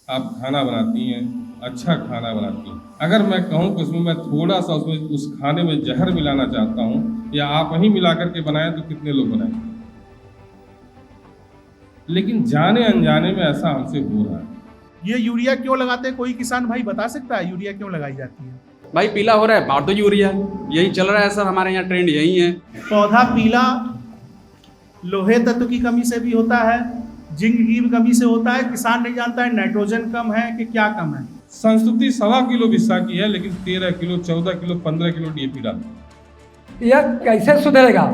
आप खाना बनाती हैं, अच्छा खाना बनाती हैं। अगर मैं कहूँ कि उसमें मैं थोड़ा सा उसमें उस खाने में जहर मिलाना चाहता हूँ या आप ही मिला करके बनाएं तो कितने लोग बनाएंगे? लेकिन जाने अनजाने में ऐसा हमसे हो रहा है। ये यूरिया क्यों लगाते हैं, कोई किसान भाई बता सकता है यूरिया क्यों लगाई जाती है? भाई पीला हो रहा है, मार दो यूरिया। यही चल रहा है सर, हमारे यहाँ ट्रेंड यही है। पौधा पीला लोहे तत्व की कमी से भी होता है, जिंक की भी कमी से होता है। किसान नहीं जानता है नाइट्रोजन कम है कि क्या कम है। संस्तुति 1.25 किलो बिस्सा की है, लेकिन 13 किलो, 14 किलो, 15 किलो डीएपी डालते हैं। यह कैसे सुधरेगा?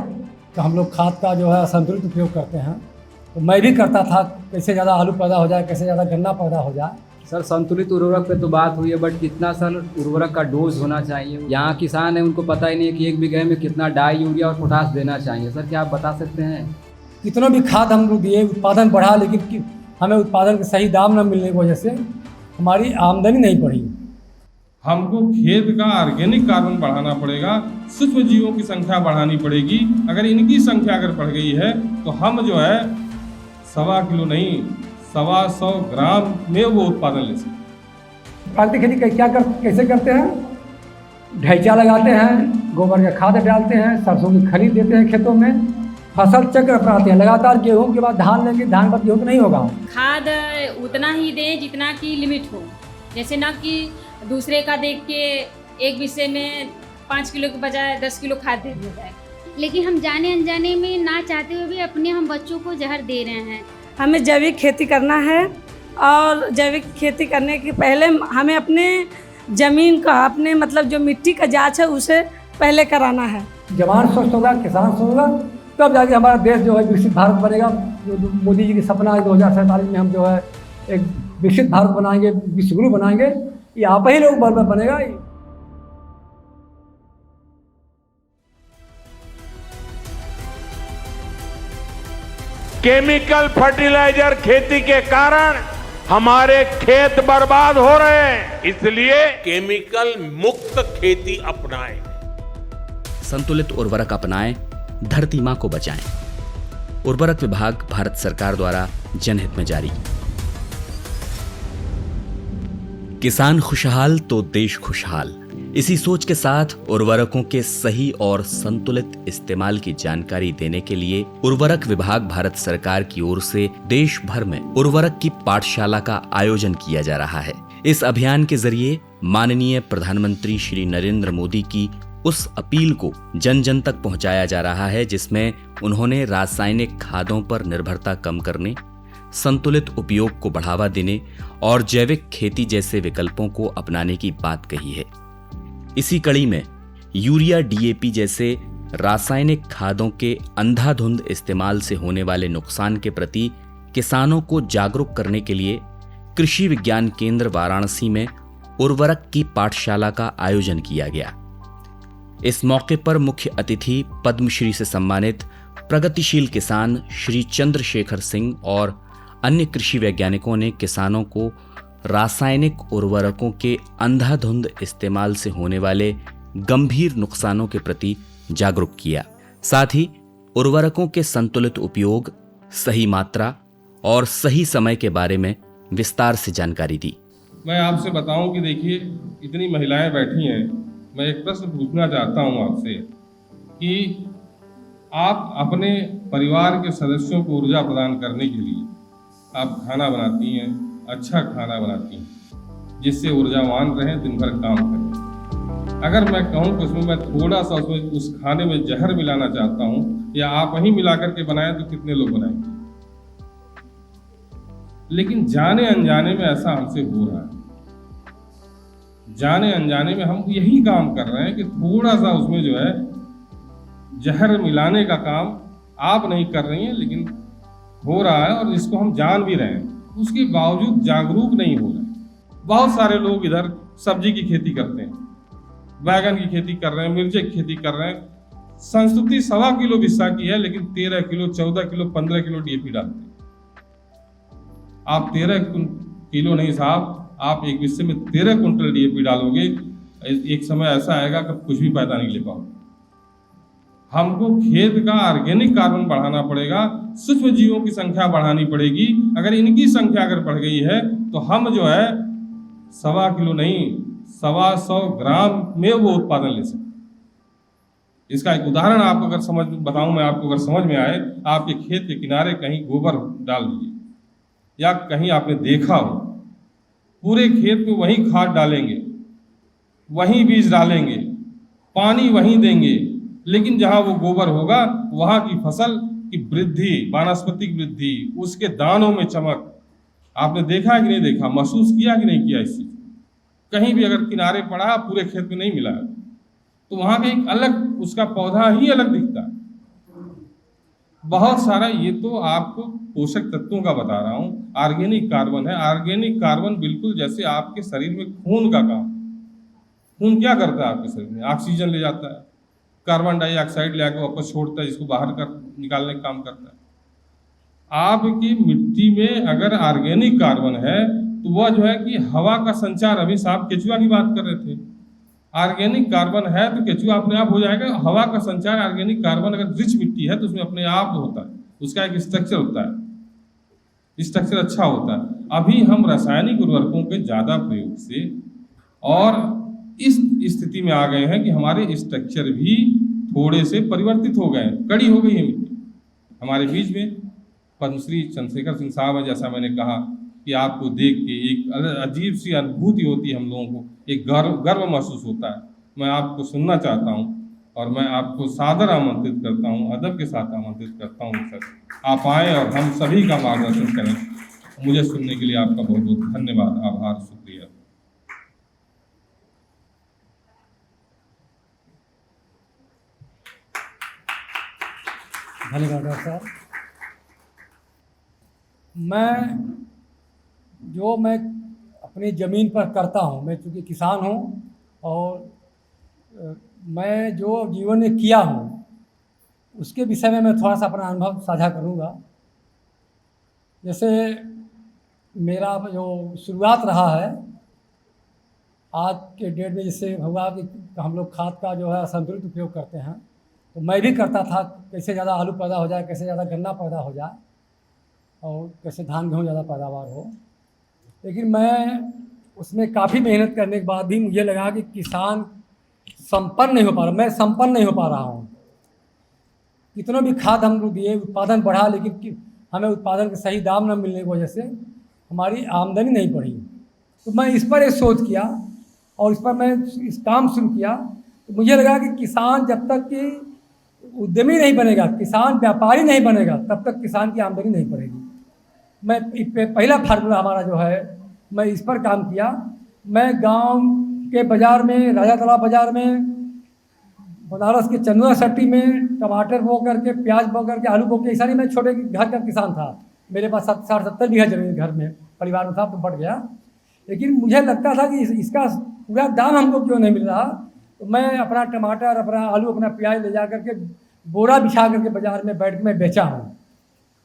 तो हम लोग खाद का जो है संतुलित उपयोग करते हैं। तो मैं भी करता था, कैसे ज़्यादा आलू पैदा हो जाए, कैसे ज़्यादा गन्ना पैदा हो जाए। सर संतुलित उर्वरक पे तो बात हुई है, बट कितना सर उर्वरक का डोज होना चाहिए? यहाँ किसान है, उनको पता ही नहीं है कि 1 बीघे में कितना डाई, यूरिया और पोटास देना चाहिए। सर क्या आप बता सकते हैं? कितना भी खाद हम लोग दिए, उत्पादन बढ़ा, लेकिन हमें उत्पादन के सही दाम न मिलने की वजह से हमारी आमदनी नहीं बढ़ी। हमको खेत का ऑर्गेनिक कार्बन बढ़ाना पड़ेगा, सूक्ष्म जीवों की संख्या बढ़ानी पड़ेगी। अगर इनकी संख्या अगर बढ़ गई है तो हम जो है 1.25 किलो नहीं, 125 ग्राम में वो उत्पादन ले सकते। प्राकृतिक खेती कैसे करते हैं? ढैचा लगाते हैं, गोबर का खाद डालते हैं, सरसों की खली देते हैं खेतों में, फसल चक्र अपनाते हैं। लगातार गेहूं के बाद धान लेंगे, धान के बाद गेहूं तो नहीं होगा। खाद उतना ही दें जितना की लिमिट हो, जैसे ना कि दूसरे का देख के एक विषय में 5 किलो के बजाय 10 किलो खाद दे दिया जाए। लेकिन हम जाने अनजाने में ना चाहते हुए भी अपने हम बच्चों को जहर दे रहे हैं। हमें जैविक खेती करना है और जैविक खेती करने के पहले हमें अपने ज़मीन का, अपने मतलब जो मिट्टी का जांच है उसे पहले कराना है। जवान स्वस्थ होगा, किसान स्वस्थ होगा, तब जाके हमारा देश जो है विकसित भारत बनेगा। जो मोदी जी की सपना है 2047 में हम जो है एक विकसित भारत बनाएंगे, विश्वगुरु बनाएंगे, ये आप ही लोग बनेगा। केमिकल फर्टिलाइजर खेती के कारण हमारे खेत बर्बाद हो रहे हैं, इसलिए केमिकल मुक्त खेती अपनाएं। संतुलित उर्वरक अपनाएं, धरती मां को बचाएं। उर्वरक विभाग, भारत सरकार द्वारा जनहित में जारी। किसान खुशहाल तो देश खुशहाल। इसी सोच के साथ उर्वरकों के सही और संतुलित इस्तेमाल की जानकारी देने के लिए उर्वरक विभाग, भारत सरकार की ओर से देश भर में उर्वरक की पाठशाला का आयोजन किया जा रहा है। इस अभियान के जरिए माननीय प्रधानमंत्री श्री नरेंद्र मोदी की उस अपील को जन जन तक पहुंचाया जा रहा है जिसमें उन्होंने रासायनिक खादों पर निर्भरता कम करने, संतुलित उपयोग को बढ़ावा देने और जैविक खेती जैसे विकल्पों को अपनाने की बात कही है। इसी कड़ी में यूरिया, डीएपी जैसे रासायनिक खादों के अंधाधुंध इस्तेमाल से होने वाले नुकसान के प्रति किसानों को जागरूक करने के लिए कृषि विज्ञान केंद्र वाराणसी में उर्वरक की पाठशाला का आयोजन किया गया। इस मौके पर मुख्य अतिथि पद्मश्री से सम्मानित प्रगतिशील किसान श्री चंद्रशेखर सिंह और अन्य कृषि वैज्ञानिकों ने किसानों को रासायनिक उर्वरकों के अंधाधुंध इस्तेमाल से होने वाले गंभीर नुकसानों के प्रति जागरूक किया। साथ ही उर्वरकों के संतुलित उपयोग, सही मात्रा और सही समय के बारे में विस्तार से जानकारी दी। मैं आपसे बताऊं कि देखिए, इतनी महिलाएं बैठी हैं, मैं एक प्रश्न पूछना चाहता हूं आपसे कि आप अपने परिवार के सदस्यों को ऊर्जा प्रदान करने के लिए आप खाना बनाती हैं, अच्छा खाना बनाती हैं, जिससे ऊर्जावान रहें, दिन भर काम करें। अगर मैं कहूं कि उसमें मैं थोड़ा सा उसमें उस खाने में जहर मिलाना चाहता हूं या आप ही मिला करके बनाएं तो कितने लोग बनाएंगे? लेकिन जाने अनजाने में ऐसा हमसे हो रहा है। जाने अनजाने में हम यही काम कर रहे हैं कि थोड़ा सा उसमें जो है जहर मिलाने का काम आप नहीं कर रही हैं, लेकिन हो रहा है और इसको हम जान भी रहे हैं, उसके बावजूद जागरूक नहीं हो रहे हैं। बहुत सारे लोग इधर सब्जी की खेती करते हैं, बैगन की खेती कर रहे हैं, मिर्ची की खेती कर रहे हैं। संस्तुति 1.25 किलो बिस्सा की है, लेकिन 13 किलो, 14 किलो, 15 किलो डीएपी डालते हैं। आप 13 किलो नहीं साहब, आप एक बिस्से में 13 कुंटल डीएपी डालोगे, एक समय ऐसा आएगा कि कुछ भी पैदा नहीं ले पाओगे। हमको खेत का ऑर्गेनिक कार्बन बढ़ाना पड़ेगा, सूक्ष्म जीवों की संख्या बढ़ानी पड़ेगी। अगर इनकी संख्या अगर बढ़ गई है तो हम जो है 1.25 किलो नहीं 125 ग्राम में वो उत्पादन ले सकते। इसका एक उदाहरण आपको अगर बताऊं मैं आपको, अगर समझ में आए, आपके खेत के किनारे कहीं गोबर डाल दीजिए, या कहीं आपने देखा हो पूरे खेत में वहीं खाद डालेंगे, वहीं बीज डालेंगे, पानी वहीं देंगे, लेकिन जहां वो गोबर होगा वहां की फसल की वृद्धि, वानस्पतिक वृद्धि, उसके दानों में चमक, आपने देखा है कि नहीं देखा, महसूस किया कि नहीं किया इस चीज? कहीं भी अगर किनारे पड़ा, पूरे खेत में नहीं मिला, तो वहां का एक अलग उसका पौधा ही अलग दिखता है। बहुत सारा, ये तो आपको पोषक तत्वों का बता रहा हूं। ऑर्गेनिक कार्बन है, ऑर्गेनिक कार्बन बिल्कुल जैसे आपके शरीर में खून का काम। खून क्या करता है आपके शरीर में? ऑक्सीजन ले जाता है, कार्बन डाइऑक्साइड ले आकर वापस छोड़ता है, जिसको बाहर कर निकालने का काम करता है। आपकी मिट्टी में अगर ऑर्गेनिक कार्बन है तो वह जो है कि हवा का संचार, अभी साहब केचुआ की बात कर रहे थे, ऑर्गेनिक कार्बन है तो केचुआ अपने आप हो जाएगा। हवा का संचार ऑर्गेनिक कार्बन अगर रिच मिट्टी है तो उसमें अपने आप होता है, उसका एक स्ट्रक्चर होता है, स्ट्रक्चर अच्छा होता है। अभी हम रासायनिक उर्वरकों के ज़्यादा प्रयोग से और इस स्थिति में आ गए हैं कि हमारे स्ट्रक्चर भी थोड़े से परिवर्तित हो गए हैं, कड़ी हो गई है मिट्टी। हमारे बीच में पद्मश्री चंद्रशेखर सिंह साहब है, जैसा मैंने कहा कि आपको देख के एक अजीब सी अनुभूति होती है, हम लोगों को एक गर्व महसूस होता है। मैं आपको सुनना चाहता हूं और मैं आपको सादर आमंत्रित करता हूं, अदब के साथ आमंत्रित करता हूं सर, आप आएँ और हम सभी का मार्गदर्शन करें। मुझे सुनने के लिए आपका बहुत बहुत धन्यवाद, आभार, शुक्रिया। धन्यवाद डॉक्टर साहब। मैं अपनी ज़मीन पर करता हूँ, मैं चूँकि किसान हूँ और मैं जो जीवन में किया हूँ उसके विषय में मैं थोड़ा सा अपना अनुभव साझा करूँगा। जैसे मेरा जो शुरुआत रहा है आज के डेट में, जिससे हुआ कि हम लोग खाद का जो है असंतुलित उपयोग करते हैं, तो मैं भी करता था, कैसे ज़्यादा आलू पैदा हो जाए, कैसे ज़्यादा गन्ना पैदा हो जाए और कैसे धान गेहूँ ज़्यादा पैदावार हो। लेकिन मैं उसमें काफ़ी मेहनत करने के बाद भी मुझे लगा कि किसान संपन्न नहीं हो पा रहा, मैं संपन्न नहीं हो पा रहा हूँ। कितना भी खाद हम लोग दिए, उत्पादन बढ़ा, लेकिन हमें उत्पादन के सही दाम न मिलने की वजह से हमारी आमदनी नहीं बढ़ी। तो मैं इस पर एक सोच किया और इस पर मैं इस काम शुरू किया। तो मुझे लगा कि किसान जब तक कि उद्यमी नहीं बनेगा, किसान व्यापारी नहीं बनेगा, तब तक किसान की आमदनी नहीं बढ़ेगी। मैं पहला फार्मूला हमारा जो है, मैं इस पर काम किया। मैं गांव के बाज़ार में, राजा तालाब बाज़ार में, बनारस के चंदुआ सट्टी में टमाटर बो करके, प्याज बो करके, आलू बो के, ऐसा नहीं मैं छोटे घर का किसान था। मेरे पास 60-70 बीघा जमीन घर में परिवार में था, तो बढ़ गया। लेकिन मुझे लगता था कि इसका पूरा दाम हमको क्यों नहीं मिल रहा। तो मैं अपना टमाटर, अपना आलू, अपना प्याज ले जा करके बोरा बिछा करके बाज़ार में बैठ के मैं बेचा हूँ।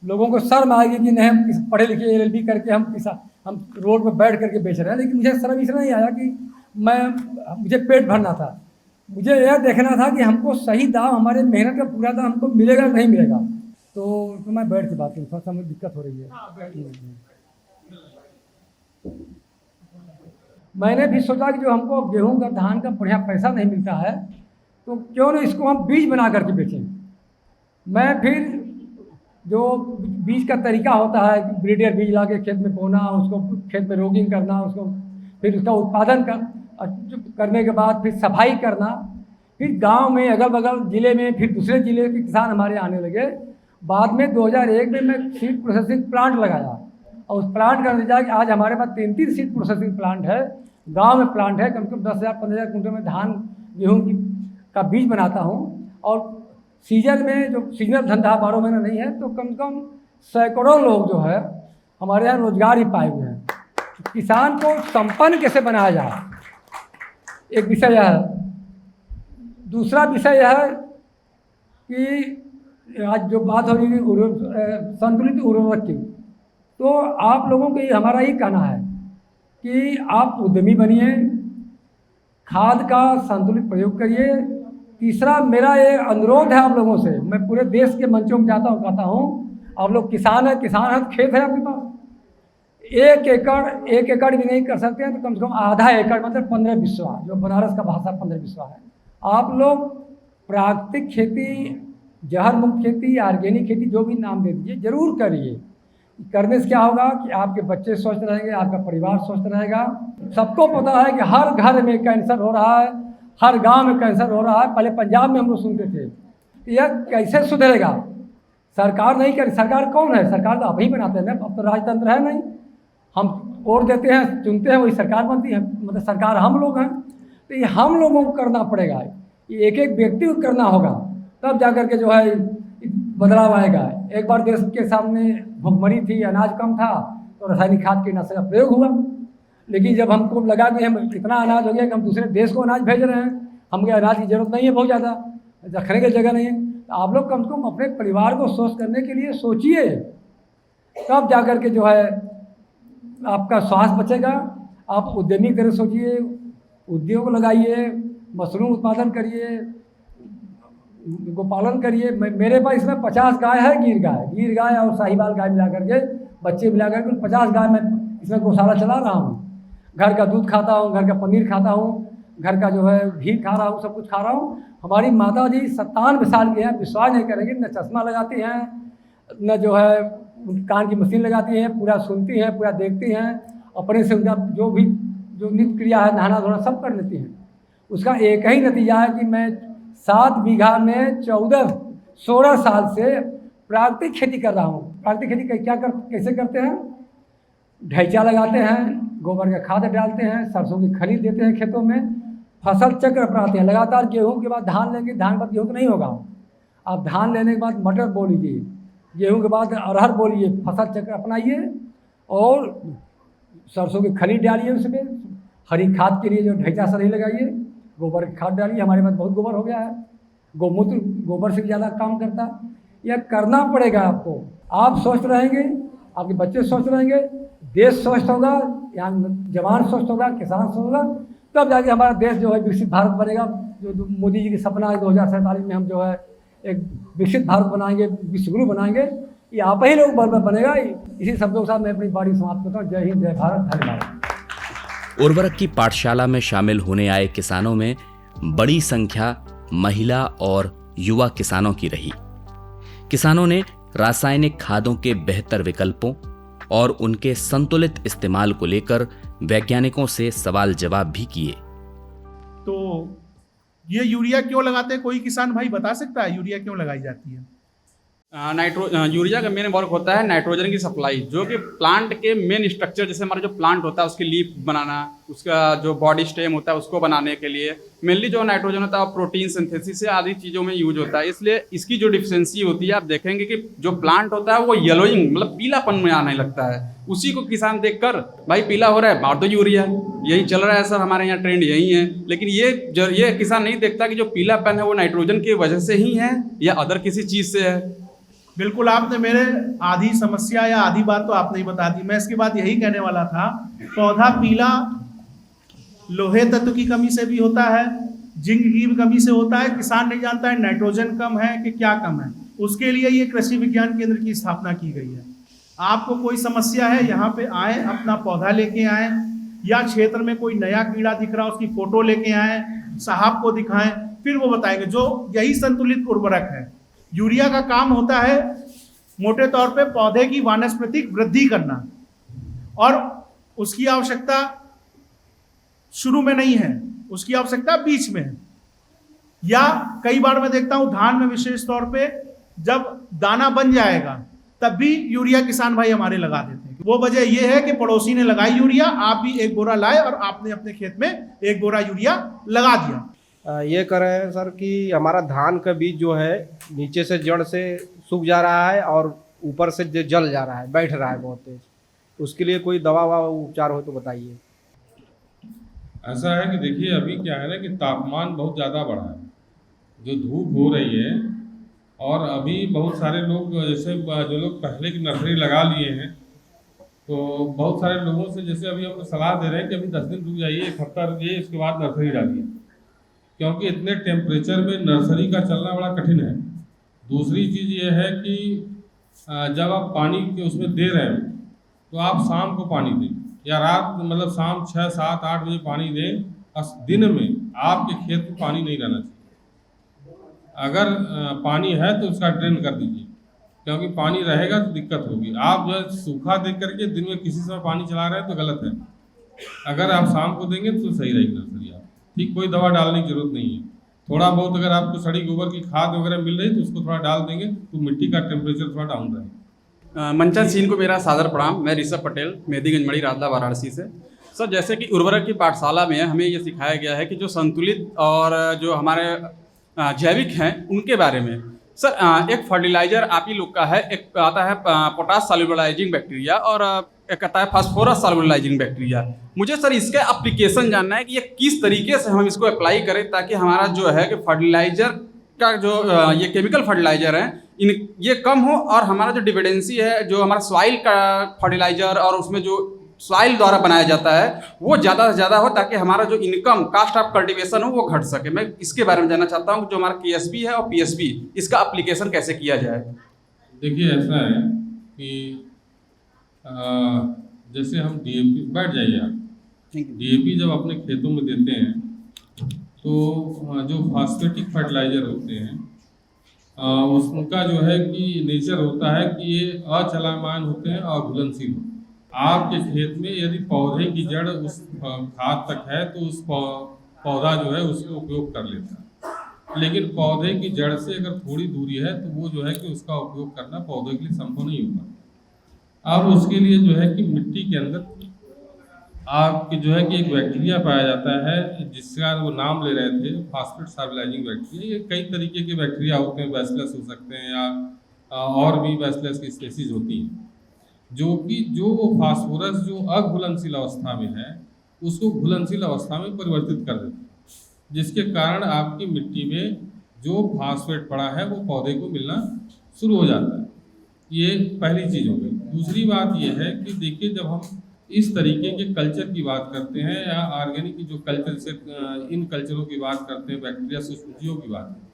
लोगों को शर्म आएगी कि नहीं, हम पढ़े लिखे LLB करके हम रोड पर बैठ करके बेच रहे हैं। लेकिन मुझे शर्म इसलिए नहीं आया कि मुझे पेट भरना था, मुझे यह देखना था कि हमको सही दाम, हमारे मेहनत का पूरा दाम हमको मिलेगा नहीं मिलेगा। तो मैं बैठ के बात करूँ, थोड़ा सा मुझे दिक्कत हो रही है। मैंने भी सोचा कि जो हमको गेहूं का, धान का बढ़िया पैसा नहीं मिलता है, तो क्यों ना इसको हम बीज बना करके बेचें। मैं फिर जो बीज का तरीका होता है, ब्रीडर बीज ला के खेत में बोना, उसको खेत में रोगिंग करना, उसको फिर उसका उत्पादन करने के बाद फिर सफाई करना, फिर गांव में, अगल बगल ज़िले में, फिर दूसरे ज़िले के किसान हमारे आने लगे। बाद में 2001 में मैं सीड प्रोसेसिंग प्लांट लगाया और उस प्लांट का नतीजा कि आज हमारे पास 3 सीड प्रोसेसिंग प्लांट है, गांव में प्लांट है। कम से कम 10,000-15,000 कुंटल में धान गेहूँ का बीज बनाता हूँ। और सीजन में, जो सीजनल धंधा 12 महीना नहीं है, तो कम से कम सैकड़ों लोग जो है हमारे यहाँ रोजगार ही पाए हुए हैं। किसान को संपन्न कैसे बनाया जाए, एक विषय यह है। दूसरा विषय यह है कि आज जो बात हो रही है संतुलित उर्वरक की, तो आप लोगों को हमारा ही कहना है कि आप उद्यमी बनिए, खाद का संतुलित प्रयोग करिए। तीसरा मेरा ये अनुरोध है आप लोगों से, मैं पूरे देश के मंचों में जाता हूँ, कहता हूँ, आप लोग किसान हैं, खेत है आपके पास, एक एकड़ भी नहीं कर सकते हैं तो कम से कम आधा एकड़ मतलब 15 बिस्वा, जो बनारस का भाषा 15 बिस्वा है। आप लोग प्राकृतिक खेती, जहर मुक्त खेती, ऑर्गेनिक खेती, जो भी नाम दे दीजिए, ज़रूर करिए। करने से क्या होगा कि आपके बच्चे स्वस्थ रहेंगे, आपका परिवार स्वस्थ रहेगा। सबको पता है कि हर घर में कैंसर हो रहा है, हर गांव में कैंसर हो रहा है। पहले पंजाब में हम लोग सुनते थे, यह कैसे सुधरेगा? सरकार नहीं करी। सरकार कौन है? सरकार तो आप ही बनाते हैं ना, अब तो राजतंत्र है नहीं। हम वोट देते हैं, चुनते हैं, वही सरकार बनती है, मतलब सरकार हम लोग हैं। तो ये हम लोगों को करना पड़ेगा, ये एक एक व्यक्ति को करना होगा, तब जा कर के जो है बदलाव आएगा। एक बार देश के सामने भुखमरी थी, अनाज कम था, तो रासायनिक खाद कीटनाशक का प्रयोग हुआ। लेकिन जब हमको लगा कि हम इतना अनाज हो गया कि हम दूसरे देश को अनाज भेज रहे हैं, हमें अनाज की ज़रूरत नहीं है, बहुत ज़्यादा रखने की जगह नहीं है, तो आप लोग कम से कम अपने परिवार को स्वस्थ करने के लिए सोचिए, तब जा कर के जो है आपका स्वास्थ्य बचेगा। आप उद्यमी की तरह सोचिए, उद्योग लगाइए, मशरूम उत्पादन करिए, गोपालन करिए। मेरे पास इसमें 50 गाय है, गिर गाय और साहिवाल गाय मिला करके, बच्चे मिला करके 50 गाय मैं इसमें गौशाला चला रहा हूँ। घर का दूध खाता हूँ, घर का पनीर खाता हूँ, घर का जो है घी खा रहा हूँ, सब कुछ खा रहा हूँ। हमारी माता जी 97 साल की हैं, विश्वास नहीं करेंगे, न चश्मा लगाती हैं, न जो है कान की मशीन लगाती हैं, पूरा सुनती हैं, पूरा देखती हैं, अपने से उनका जो नित्य क्रिया है, नहाना धोना सब कर लेती हैं। उसका एक ही नतीजा है कि मैं 7 बीघा में 16 साल से प्राकृतिक खेती कर रहा हूँ। प्राकृतिक खेती कैसे करते हैं? ढैचा लगाते हैं, गोबर का खाद डालते हैं, सरसों की खली देते हैं खेतों में, फसल चक्र अपनाते हैं। लगातार गेहूं के बाद धान लेंगे, धान के बाद गेहूं तो नहीं होगा, आप धान लेने के बाद मटर बो लीजिए, गेहूं के बाद अरहर बो लीजिए, फसल चक्र अपनाइए और सरसों की खली डालिए, उसमें हरी खाद के लिए जो ढैचा सही लगाइए, गोबर की खाद डालिए। हमारे पास बहुत गोबर हो गया है, गोमूत्र गोबर से ज़्यादा काम करता। यह करना पड़ेगा आपको। आप स्वस्थ रहेंगे, आपके बच्चे स्वस्थ रहेंगे, देश स्वस्थ होगा, यहाँ जवान स्वस्थ होगा, किसान स्वस्थ होगा, तब जाके हमारा देश जो है विकसित भारत बनेगा। जो मोदी जी की सपना है 2047 में हम जो है एक विकसित भारत बनाएंगे, विश्वगुरु बनाएंगे, ये आप ही लोग बनेगा। इसी शब्दों के साथ मैं अपनी बारी समाप्त करता हूँ। जय हिंद, जय भारत, धन्यवाद। उर्वरक की पाठशाला में शामिल होने आए किसानों में बड़ी संख्या महिला और युवा किसानों की रही। किसानों ने रासायनिक खादों के बेहतर विकल्पों और उनके संतुलित इस्तेमाल को लेकर वैज्ञानिकों से सवाल जवाब भी किए। तो ये यूरिया क्यों लगाते हैं? कोई किसान भाई बता सकता है यूरिया क्यों लगाई जाती है? यूरिया का मेन वर्क होता है नाइट्रोजन की सप्लाई, जो कि प्लांट के मेन स्ट्रक्चर, जैसे हमारा जो प्लांट होता है उसकी लीफ बनाना, उसका जो बॉडी स्टेम होता है उसको बनाने के लिए मेनली जो नाइट्रोजन होता है प्रोटीन सिंथेसिस से आदि चीज़ों में यूज होता है। इसलिए इसकी जो डिफिशियंसी होती है, आप देखेंगे कि जो प्लांट होता है वो येलोइंग मतलब पीलापन में आने लगता है। उसी को किसान देखकर भाई पीला हो रहा है, मार दो यूरिया, यही चल रहा है सर, हमारे यहाँ ट्रेंड यही है। लेकिन ये किसान नहीं देखता कि जो पीलापन है वो नाइट्रोजन की वजह से ही है या अदर किसी चीज़ से है। बिल्कुल, आपने मेरे आधी समस्या या आधी बात तो आपने ही बता दी। मैं इसके बाद यही कहने वाला था, पौधा पीला लोहे तत्व की कमी से भी होता है, जिंक की भी कमी से होता है। किसान नहीं जानता है नाइट्रोजन कम है कि क्या कम है। उसके लिए ये कृषि विज्ञान केंद्र की स्थापना की गई है। आपको कोई समस्या है, यहाँ पे आए, अपना पौधा लेके आए, या क्षेत्र में कोई नया कीड़ा दिख रहा है उसकी फोटो लेके आए, साहब को दिखाएं, फिर वो बताएंगे। जो यही संतुलित उर्वरक है। यूरिया का काम होता है मोटे तौर पे पौधे की वानस्पतिक वृद्धि करना, और उसकी आवश्यकता शुरू में नहीं है, उसकी आवश्यकता बीच में है। या कई बार मैं देखता हूं धान में विशेष तौर पे जब दाना बन जाएगा तब भी यूरिया किसान भाई हमारे लगा देते हैं। वो वजह यह है कि पड़ोसी ने लगाई यूरिया, आप भी एक बोरा लाए और आपने अपने खेत में एक बोरा यूरिया लगा दिया। ये कर रहे हैं सर कि हमारा धान का बीज जो है नीचे से जड़ से सूख जा रहा है और ऊपर से जल जा रहा है, बैठ रहा है बहुत तेज। उसके लिए कोई दवा उपचार हो तो बताइए। ऐसा है कि देखिए अभी क्या है ना कि तापमान बहुत ज़्यादा बढ़ा है, जो धूप हो रही है, और अभी बहुत सारे लोग जैसे जो लोग पहले की नर्सरी लगा लिए हैं, तो बहुत सारे लोगों से जैसे अभी हम सलाह दे रहे हैं कि अभी 10 दिन रुक जाइए, 1 हफ्ता रुकिए, इसके बाद नर्सरी डालिए, क्योंकि इतने टेम्परेचर में नर्सरी का चलना बड़ा कठिन है। दूसरी चीज़ ये है कि जब आप पानी के उसमें दे रहे हैं तो आप शाम को पानी दें या रात मतलब शाम 6, 7, 8 बजे पानी दें। दिन में आपके खेत में पानी नहीं रहना चाहिए। अगर पानी है तो उसका ड्रेन कर दीजिए, क्योंकि पानी रहेगा तो दिक्कत होगी। आप जो है सूखा देख करके दिन में किसी समय पानी चला रहे हैं तो गलत है। अगर आप शाम को देंगे तो सही रहेगी नर्सरी। आप ठीक, कोई दवा डालने की जरूरत नहीं है। थोड़ा बहुत अगर आपको सड़ी गोबर की खाद वगैरह मिल रही है तो उसको थोड़ा डाल देंगे तो मिट्टी का टेम्परेचर थोड़ा डाउन रहेगा। मंचन सीन को मेरा सादर प्रणाम। मैं ऋषभ पटेल, मेहदीगंज मड़ी, राजला, वाराणसी से। सर, जैसे कि उर्वरक की पाठशाला में हमें ये सिखाया गया है कि जो संतुलित और जो हमारे जैविक हैं उनके बारे में। सर, एक फर्टिलाइजर आप ही लोग का है, एक आता है पोटाश सॉल्युबलाइजिंग बैक्टीरिया और एक आता है फास्फोरस सॉल्युबलाइजिंग बैक्टीरिया। मुझे सर इसका एप्लीकेशन जानना है कि ये किस तरीके से हम इसको अप्लाई करें ताकि हमारा जो है कि फर्टिलाइजर का जो ये केमिकल फर्टिलाइजर है ये कम हो और हमारा जो डिपेंडेंसी है जो हमारा सॉइल का फर्टिलाइजर और उसमें जो सॉइल द्वारा बनाया जाता है वो ज़्यादा से ज़्यादा हो, ताकि हमारा जो इनकम कास्ट ऑफ कल्टीवेशन हो वो घट सके। मैं इसके बारे में जानना चाहता हूँ जो हमारा केएसपी है और पीएसपी, इसका एप्लीकेशन कैसे किया जाए। देखिए, ऐसा है कि जैसे हम डीएपी, बैठ जाइए आप, डीएपी जब अपने खेतों में देते हैं तो जो फास्फेटिक फर्टिलाइजर होते हैं उसका जो है कि नेचर होता है कि ये अचलायमान होते हैं और घुलनशील होते हैं। आपके खेत में यदि पौधे की जड़ उस खाद तक है तो उस पौधा जो है उसको उपयोग कर लेता है, लेकिन पौधे की जड़ से अगर थोड़ी दूरी है तो वो जो है कि उसका उपयोग करना पौधे के लिए संभव नहीं होगा। अब उसके लिए जो है कि मिट्टी के अंदर आपकी जो है कि एक बैक्टीरिया पाया जाता है जिसका वो नाम ले रहे थे फास्फेट सॉल्युबलाइजिंग बैक्टीरिया। ये कई तरीके के बैक्टीरिया होते हैं, बैसिलस हो सकते हैं या और भी बैसिलस की स्पेसीज होती हैं, जो कि जो वो फास्फोरस जो अघुलनशील अवस्था में है उसको घुलनशील अवस्था में परिवर्तित कर देते हैं, जिसके कारण आपकी मिट्टी में जो फास्फेट पड़ा है वो पौधे को मिलना शुरू हो जाता है। ये पहली चीज़ हो गई। दूसरी बात ये है कि देखिए, जब हम इस तरीके के कल्चर की बात करते हैं या ऑर्गेनिक जो कल्चर से इन कल्चरों की बात करते हैं, बैक्टीरिया सूक्ष्मजीवों की बात करते हैं,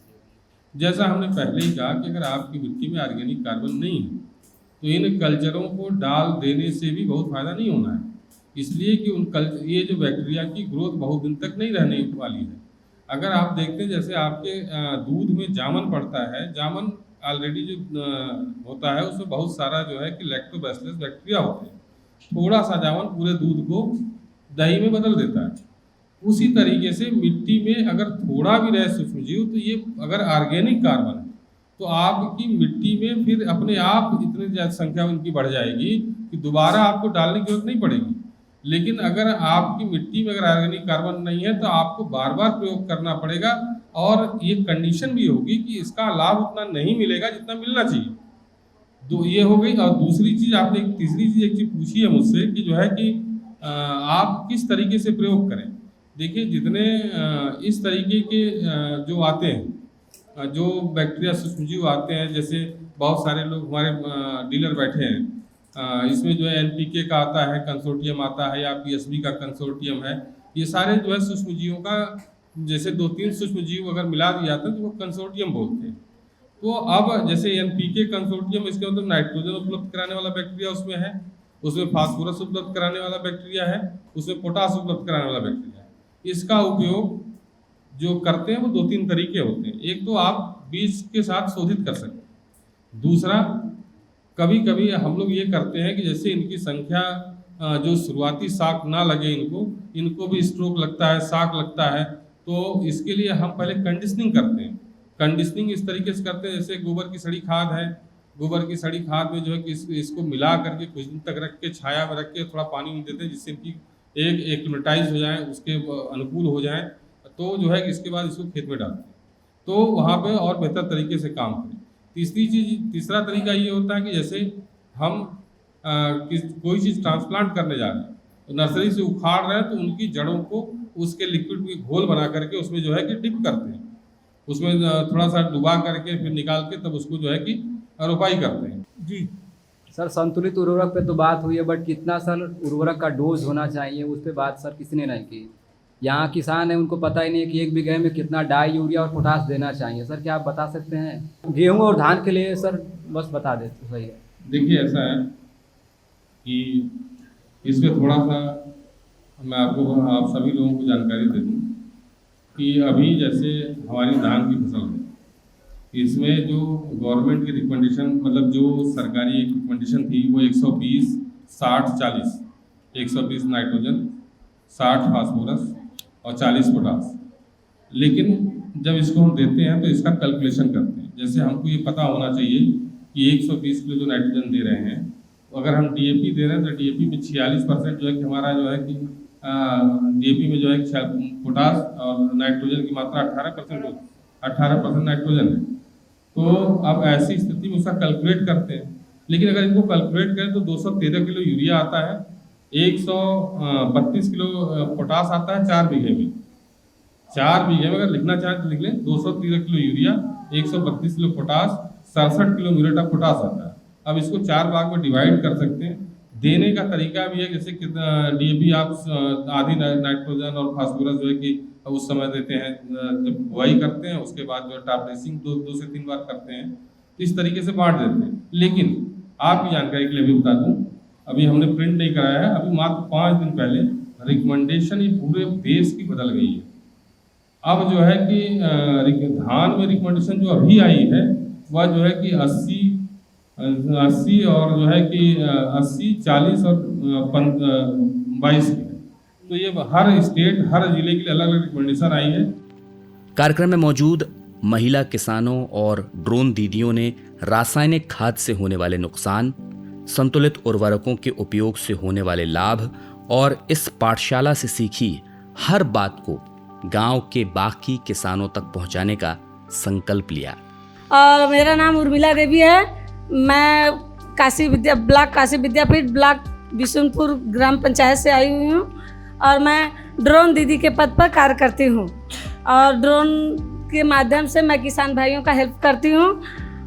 जैसा हमने पहले ही कहा कि अगर आपकी मिट्टी में ऑर्गेनिक कार्बन नहीं है तो इन कल्चरों को डाल देने से भी बहुत फायदा नहीं होना है, इसलिए कि ये जो बैक्टीरिया की ग्रोथ बहुत दिन तक नहीं रहने वाली है। अगर आप देखते हैं जैसे आपके दूध में जामन पड़ता है, जामन ऑलरेडी जो होता है उसमें बहुत सारा जो है कि लैक्टोबैसिलस बैक्टीरिया होते हैं। थोड़ा सा जामन पूरे दूध को दही में बदल देता है। उसी तरीके से मिट्टी में अगर थोड़ा भी रहे सूक्ष्मजीव तो ये अगर ऑर्गेनिक कार्बन है तो आपकी मिट्टी में फिर अपने आप इतनी ज़्यादा संख्या में इनकी बढ़ जाएगी कि दोबारा आपको डालने की जरूरत नहीं पड़ेगी। लेकिन अगर आपकी मिट्टी में अगर ऑर्गेनिक कार्बन नहीं है तो आपको बार बार प्रयोग करना पड़ेगा और ये कंडीशन भी होगी कि इसका लाभ उतना नहीं मिलेगा जितना मिलना चाहिए। तो ये हो गई। और दूसरी चीज़ आपने तीसरी चीज़ एक चीज़ पूछी है मुझसे कि जो है कि आप किस तरीके से प्रयोग करें। देखिए, जितने इस तरीके के जो आते हैं, जो बैक्टीरिया सूक्ष्मजीव आते हैं, जैसे बहुत सारे लोग हमारे डीलर बैठे हैं, इसमें जो है एनपीके का आता है कंसोर्टियम आता है या पीएसबी का कंसोर्टियम है। ये सारे जो है सूक्ष्मजीवों का जैसे 2-3 सूक्ष्मजीव अगर मिला दिया जाता है तो वो कंसोर्टियम बोलते हैं। तो अब जैसे एनपीके कंसोर्टियम, इसके मतलब नाइट्रोजन उपलब्ध कराने वाला बैक्टीरिया उसमें है, उसमें फास्फोरस उपलब्ध कराने वाला बैक्टीरिया है, उसमें पोटास उपलब्ध कराने वाला बैक्टीरिया है। इसका उपयोग जो करते हैं वो 2-3 तरीके होते हैं। एक तो आप बीज के साथ शोधित कर सकते हैं। दूसरा, कभी कभी हम लोग ये करते हैं कि जैसे इनकी संख्या जो शुरुआती शाक ना लगे, इनको भी स्ट्रोक लगता है, शाक लगता है, तो इसके लिए हम पहले कंडीशनिंग करते हैं। कंडीशनिंग इस तरीके से करते हैं जैसे गोबर की सड़ी खाद है, गोबर की सड़ी खाद में जो है कि इसको मिला करके कुछ दिन तक रख के छाया में रख के थोड़ा पानी में देते हैं जिससे इनकी एक एक्लिमेटाइज हो जाए, उसके अनुकूल हो जाए, तो जो है कि इसके बाद इसको खेत में डालते हैं तो वहाँ पे और बेहतर तरीके से काम करें। तीसरा तरीका ये होता है कि जैसे हम कोई चीज़ ट्रांसप्लांट करने जा रहे हैं तो नर्सरी से उखाड़ रहे हैं तो उनकी जड़ों को उसके लिक्विड की घोल बना करके उसमें जो है कि डिप करते हैं, उसमें थोड़ा सा डुबा करके फिर निकाल के तब उसको जो है कि रोपाई करते हैं। जी सर, संतुलित उर्वरक पे तो बात हुई है, बट कितना सर उर्वरक का डोज होना चाहिए उस पर बात सर किसी ने नहीं की। यहाँ किसान है उनको पता ही नहीं है कि 1 बीघे में कितना डाई, यूरिया और पोटास देना चाहिए। सर, क्या आप बता सकते हैं? गेहूँ और धान के लिए सर बस बता देते, सही है। देखिए, ऐसा है कि इस पे थोड़ा सा मैं आप सभी लोगों को जानकारी दे दूँ कि अभी जैसे हमारी धान की फसल है, इसमें जो गवर्नमेंट की रिकमेंडेशन मतलब जो सरकारी एक रिकमेंडेशन थी वो 120 60 40 120 नाइट्रोजन 60 फास्फोरस और 40 पोटास। लेकिन जब इसको हम देते हैं तो इसका कैलकुलेशन करते हैं। जैसे हमको ये पता होना चाहिए कि 120 किलो जो नाइट्रोजन दे रहे हैं, अगर हम डीएपी दे रहे हैं तो डीएपी में 46% जो है कि हमारा जो है कि डीएपी में जो है पोटास और नाइट्रोजन की मात्रा 18% नाइट्रोजन है। तो अब ऐसी स्थिति में उसका कैलकुलेट करते हैं। लेकिन अगर इनको कैलकुलेट करें तो 213 किलो यूरिया आता है, 132 किलो पोटास आता है 4 बीघे में। 4 बीघे में अगर लिखना चाहें तो लिख लें 213 kilo urea, 132 kilo potash, 67 kilo muriate of potash आता है। अब इसको 4 भाग में डिवाइड कर सकते हैं। देने का तरीका भी है, जैसे कि डीएपी आप आधी नाइट्रोजन और फास्फोरस जो है कि उस समय देते हैं जब बुआई करते हैं, उसके बाद जो टॉप ड्रेसिंग 2 से 3 बार करते हैं, तो इस तरीके से बांट देते हैं। लेकिन आपकी जानकारी के लिए भी बता दूं, अभी हमने प्रिंट नहीं कराया है, अभी मात्र 5 दिन पहले रिकमेंडेशन ये पूरे देश की बदल गई है। अब जो है कि धान में रिकमेंडेशन जो अभी आई है वह जो है कि 80 और जो है कि 80 40 और 22 की है। तो ये हर स्टेट हर जिले के लिए अलग अलग रिकमेंडेशन आई है। कार्यक्रम में मौजूद महिला किसानों और ड्रोन दीदियों ने रासायनिक खाद से होने वाले नुकसान, संतुलित उर्वरकों के उपयोग से होने वाले लाभ और इस पाठशाला से सीखी हर बात को गांव के बाकी किसानों तक पहुंचाने का संकल्प लिया। और मेरा नाम उर्मिला देवी है। मैं ब्लॉक काशी विद्यापीठ ब्लॉक बिशुनपुर ग्राम पंचायत से आई हुई हूँ और मैं ड्रोन दीदी के पद पर कार्य करती हूँ और ड्रोन के माध्यम से मैं किसान भाइयों का हेल्प करती हूँ।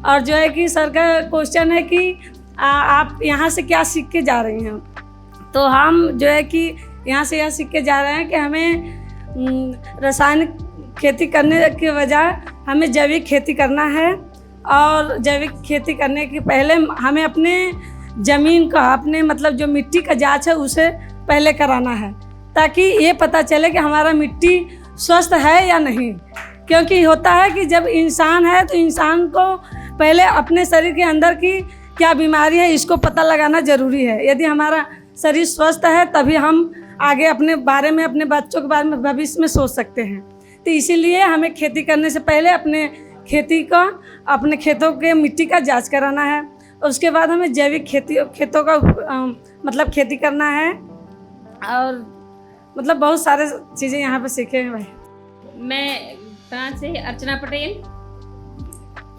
और जो है कि सर का क्वेश्चन है कि आप यहाँ से क्या सीख के जा रही हैं, तो हम जो है कि यहाँ से यह सीख के जा रहे हैं कि हमें रासायनिक खेती करने के बजाय हमें जैविक खेती करना है। और जैविक खेती करने के पहले हमें अपने ज़मीन का अपने मतलब जो मिट्टी का जांच है उसे पहले कराना है, ताकि ये पता चले कि हमारा मिट्टी स्वस्थ है या नहीं। क्योंकि होता है कि जब इंसान है तो इंसान को पहले अपने शरीर के अंदर की क्या बीमारी है इसको पता लगाना ज़रूरी है। यदि हमारा शरीर स्वस्थ है तभी हम आगे अपने बारे में अपने बच्चों के बारे में भविष्य में सोच सकते हैं। तो इसीलिए हमें खेती करने से पहले अपने खेतों के मिट्टी का जांच कराना है। उसके बाद हमें जैविक खेतों का मतलब खेती करना है। और मतलब बहुत सारे चीज़ें यहाँ पे सीखे हैं भाई। मैं प्रांत से अर्चना पटेल।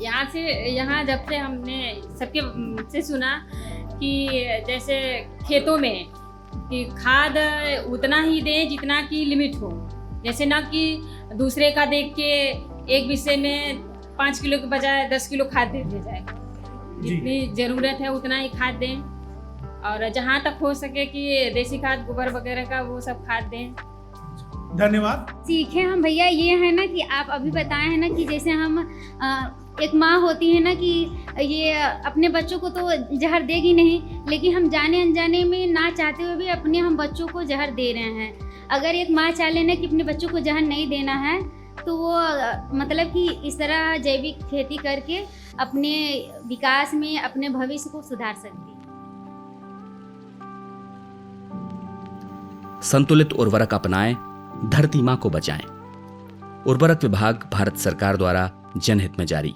यहाँ जब से हमने सबके से सुना कि जैसे खेतों में कि खाद उतना ही दें जितना की लिमिट हो, जैसे ना कि दूसरे का देख के एक विषय में 5 किलो के बजाय 10 किलो खाद दे दिया जाए। जितनी ज़रूरत है उतना ही खाद दें और जहाँ तक हो सके कि देसी खाद गोबर वगैरह का वो सब खाद दें। धन्यवाद। सीखे हम भैया ये है ना कि आप अभी बताए हैं ना कि जैसे हम एक माँ होती है ना कि ये अपने बच्चों को तो जहर देगी नहीं, लेकिन हम जाने अनजाने में ना चाहते हुए भी अपने हम बच्चों को जहर दे रहे हैं। अगर एक माँ चाह लेना कि अपने बच्चों को जहर नहीं देना है तो वो मतलब कि इस तरह जैविक खेती करके अपने विकास में अपने भविष्य को सुधार सकती है। संतुलित उर्वरक अपनाएं, धरती मां को बचाएं। उर्वरक विभाग भारत सरकार द्वारा जनहित में जारी।